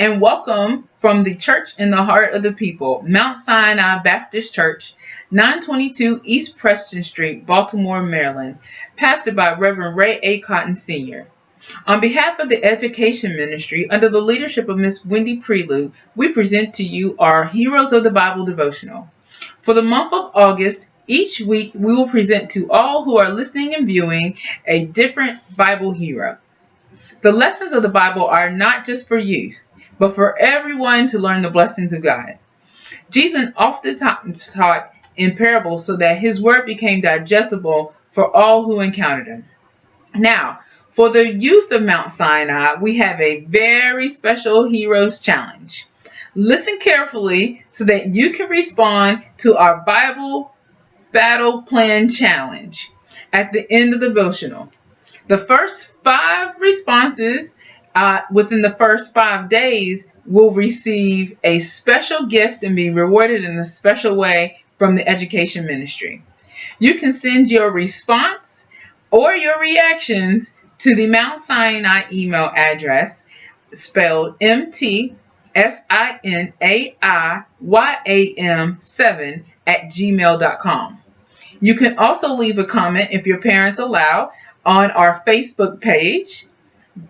and welcome from the Church in the Heart of the People, Mount Sinai Baptist Church, 922 East Preston Street, Baltimore, Maryland, pastored by Reverend Ray A. Cotton Sr. On behalf of the Education Ministry, under the leadership of Miss Wendy Prelude, we present to you our Heroes of the Bible devotional. For the month of August, each week we will present to all who are listening and viewing a different Bible hero. The lessons of the Bible are not just for youth, but for everyone to learn the blessings of God. Jesus often taught in parables so that his word became digestible for all who encountered him. Now, for the youth of Mount Sinai, we have a very special Heroes Challenge. Listen carefully so that you can respond to our Bible Battle Plan Challenge at the end of the devotional. The first 5 responses within the first 5 days will receive a special gift and be rewarded in a special way from the Education Ministry. You can send your response or your reactions to the Mount Sinai email address spelled mtSinaiyam7@gmail.com. You can also leave a comment if your parents allow on our Facebook page,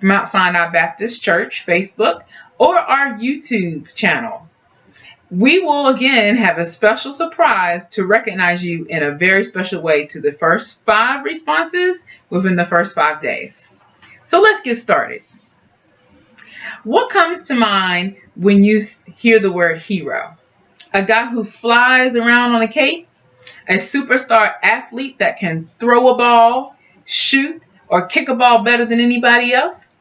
Mount Sinai Baptist Church Facebook, or our YouTube channel. We will again have a special surprise to recognize you in a very special way to the first 5 responses within the first 5 days. So let's get started. What comes to mind when you hear the word hero? A guy who flies around on a cape? A superstar athlete that can throw a ball, shoot, or kick a ball better than anybody else?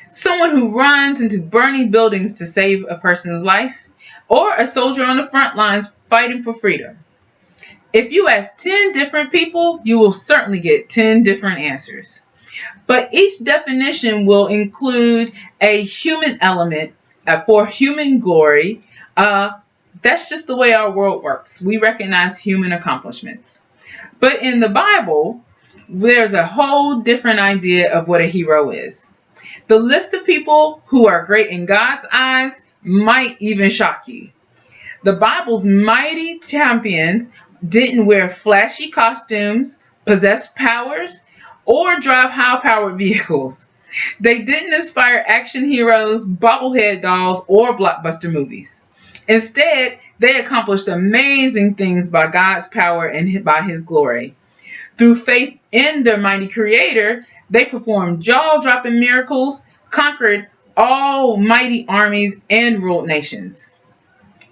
Someone who runs into burning buildings to save a person's life? Or a soldier on the front lines fighting for freedom? If you ask 10 different people, you will certainly get 10 different answers. But each definition will include a human element for human glory. That's just the way our world works. We recognize human accomplishments. But in the Bible, there's a whole different idea of what a hero is. The list of people who are great in God's eyes might even shock you. The Bible's mighty champions didn't wear flashy costumes, possess powers, or drive high-powered vehicles. They didn't inspire action heroes, bobblehead dolls, or blockbuster movies. Instead, they accomplished amazing things by God's power and by his glory. Through faith in their mighty creator, they performed jaw-dropping miracles, conquered almighty armies, and ruled nations.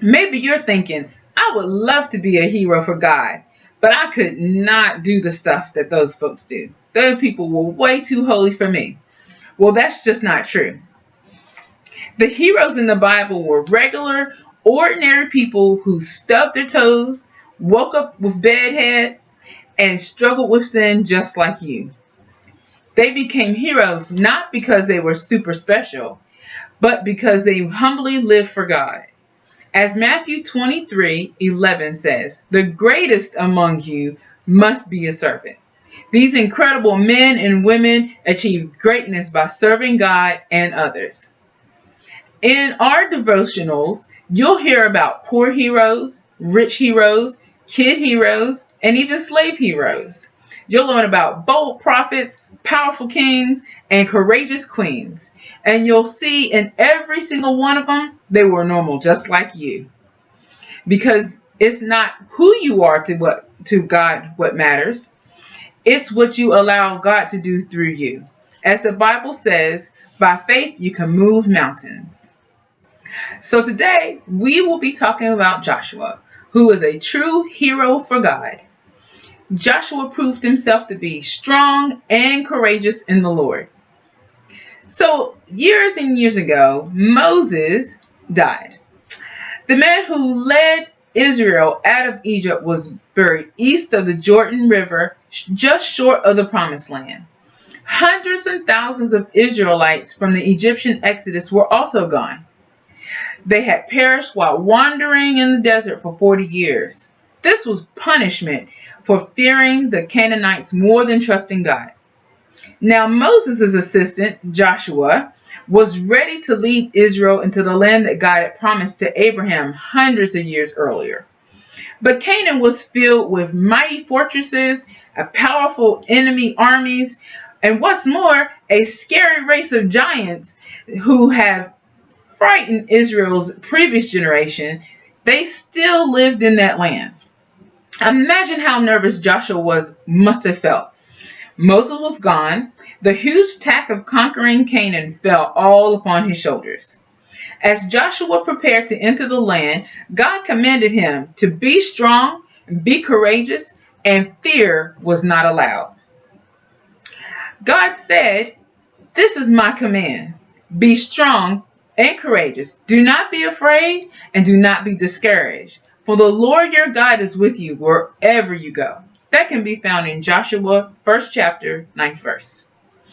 Maybe you're thinking, I would love to be a hero for God, but I could not do the stuff that those folks do. Those people were way too holy for me. Well, that's just not true. The heroes in the Bible were regular, ordinary people who stubbed their toes, woke up with bedhead, and struggled with sin just like you. They became heroes not because they were super special, but because they humbly lived for God. As Matthew 23:11 says, the greatest among you must be a servant. These incredible men and women achieved greatness by serving God and others. In our devotionals, you'll hear about poor heroes, rich heroes, kid heroes, and even slave heroes. You'll learn about bold prophets, powerful kings, and courageous queens. And you'll see in every single one of them, they were normal, just like you. Because it's not who you are to God what matters. It's what you allow God to do through you. As the Bible says, by faith you can move mountains. So today, we will be talking about Joshua, who is a true hero for God. Joshua proved himself to be strong and courageous in the Lord. So, years and years ago, Moses died. The man who led Israel out of Egypt was buried east of the Jordan River, just short of the Promised Land. Hundreds and thousands of Israelites from the Egyptian Exodus were also gone. They had perished while wandering in the desert for 40 years. This was punishment for fearing the Canaanites more than trusting God. Now Moses' assistant, Joshua, was ready to lead Israel into the land that God had promised to Abraham hundreds of years earlier. But Canaan was filled with mighty fortresses, a powerful enemy armies, and what's more, a scary race of giants who have frightened Israel's previous generation. They still lived in that land. Imagine how nervous Joshua must have felt. Moses was gone. The huge task of conquering Canaan fell all upon his shoulders. As Joshua prepared to enter the land, God commanded him to be strong, be courageous, and fear was not allowed. God said, "This is my command. Be strong and courageous. Do not be afraid and do not be discouraged. For the Lord your God is with you wherever you go." That can be found in Joshua 1st chapter, 9th verse.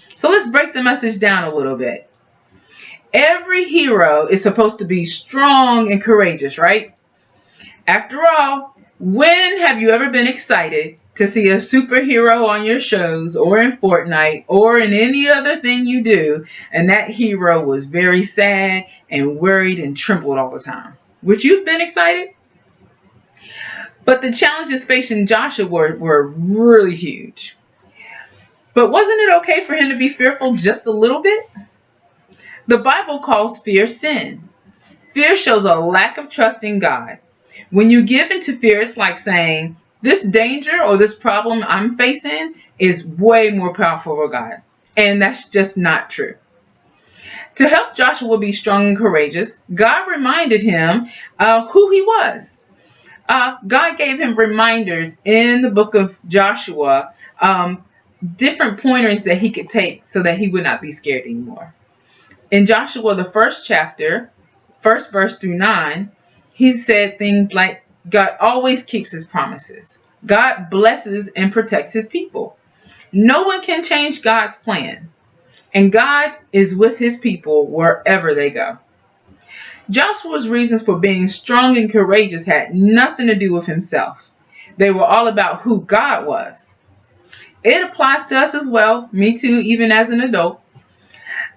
So let's break the message down a little bit. Every hero is supposed to be strong and courageous, right? After all, when have you ever been excited to see a superhero on your shows or in Fortnite or in any other thing you do, and that hero was very sad and worried and trembled all the time? Would you have been excited? But the challenges facing Joshua were really huge. But wasn't it okay for him to be fearful just a little bit? The Bible calls fear sin. Fear shows a lack of trust in God. When you give into fear, it's like saying, this danger or this problem I'm facing is way more powerful for God. And that's just not true. To help Joshua be strong and courageous, God reminded him who he was. God gave him reminders in the book of Joshua, different pointers that he could take so that he would not be scared anymore. In Joshua, the 1st chapter, 1st verse through 9, he said things like, God always keeps his promises. God blesses and protects his people. No one can change God's plan. And God is with his people wherever they go. Joshua's reasons for being strong and courageous had nothing to do with himself. They were all about who God was. It applies to us as well, me too, even as an adult.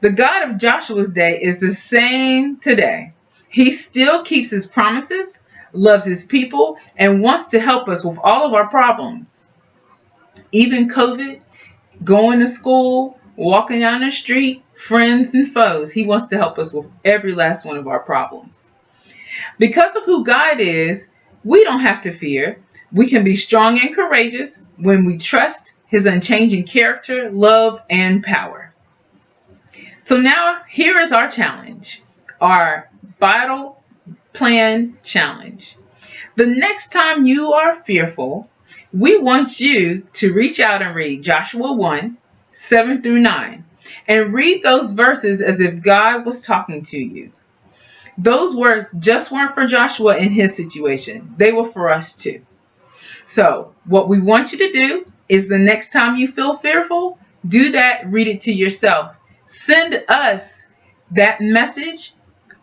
The God of Joshua's day is the same today. He still keeps his promises, loves his people, and wants to help us with all of our problems. Even COVID, going to school, walking down the street, friends and foes, he wants to help us with every last one of our problems. Because of who God is, we don't have to fear. We can be strong and courageous when we trust his unchanging character, love, and power. So now here is our challenge, our battle plan challenge. The next time you are fearful, we want you to reach out and read Joshua 1, 7 through 9, and read those verses as if God was talking to you. Those words just weren't for Joshua in his situation. They were for us too. So what we want you to do is the next time you feel fearful, do that, read it to yourself. Send us that message,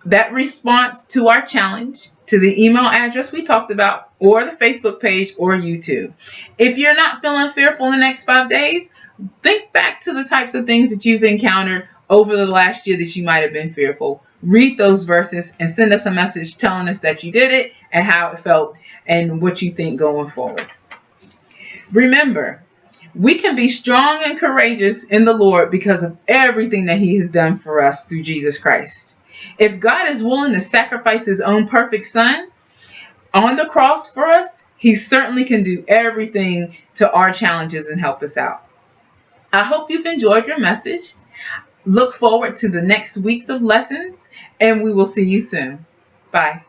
that response to our challenge, to the email address we talked about, or the Facebook page, or YouTube. If you're not feeling fearful in the next 5 days, think back to the types of things that you've encountered over the last year that you might have been fearful. Read those verses and send us a message telling us that you did it and how it felt and what you think going forward. Remember, we can be strong and courageous in the Lord because of everything that he has done for us through Jesus Christ. If God is willing to sacrifice his own perfect son on the cross for us, he certainly can do everything to our challenges and help us out. I hope you've enjoyed your message. Look forward to the next weeks of lessons, and we will see you soon. Bye.